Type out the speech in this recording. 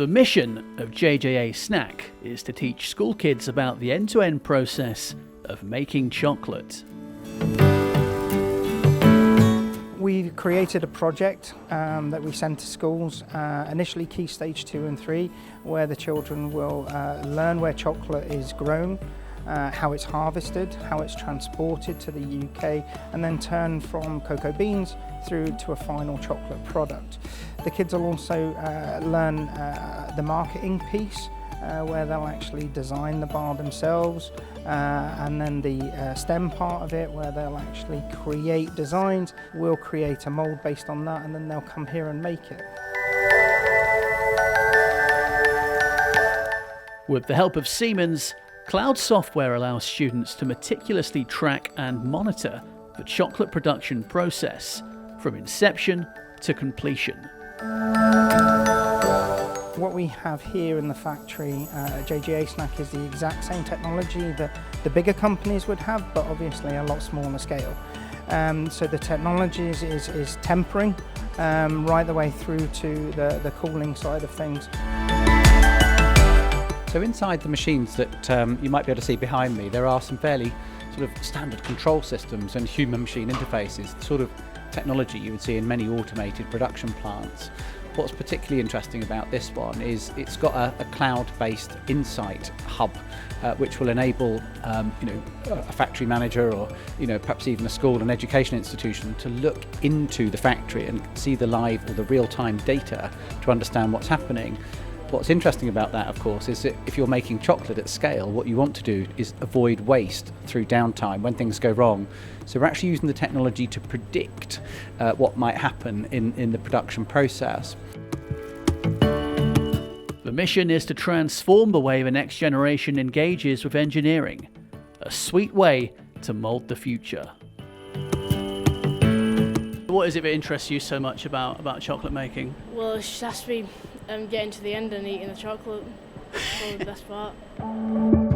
The mission of JJA Snack is to teach school kids about the end-to-end process of making chocolate. We created a project that we send to schools, initially Key Stage 2 and 3, where the children will learn where chocolate is grown, how it's harvested, how it's transported to the UK, and then turn from cocoa beans through to a final chocolate product. The kids will also learn the marketing piece, where they'll actually design the bar themselves, and then the STEM part of it, where they'll actually create designs. We'll create a mould based on that, and then they'll come here and make it. With the help of Siemens, Cloud Software allows students to meticulously track and monitor the chocolate production process from inception to completion. What we have here in the factory at JJA Snack is the exact same technology that the bigger companies would have, but obviously a lot smaller scale. So the technology is tempering right the way through to the cooling side of things. So inside the machines that you might be able to see behind me, there are some fairly sort of standard control systems and human-machine interfaces, the sort of technology you would see in many automated production plants. What's particularly interesting about this one is it's got a cloud-based insight hub, which will enable a factory manager or perhaps even a school and education institution to look into the factory and see the live or the real-time data to understand what's happening. What's interesting about that, of course, is that if you're making chocolate at scale, what you want to do is avoid waste through downtime when things go wrong. So we're actually using the technology to predict what might happen in the production process. The mission is to transform the way the next generation engages with engineering, a sweet way to mould the future. What is it that interests you so much about chocolate making? Well, it just has to be getting to the end and eating the chocolate. That's probably the best part.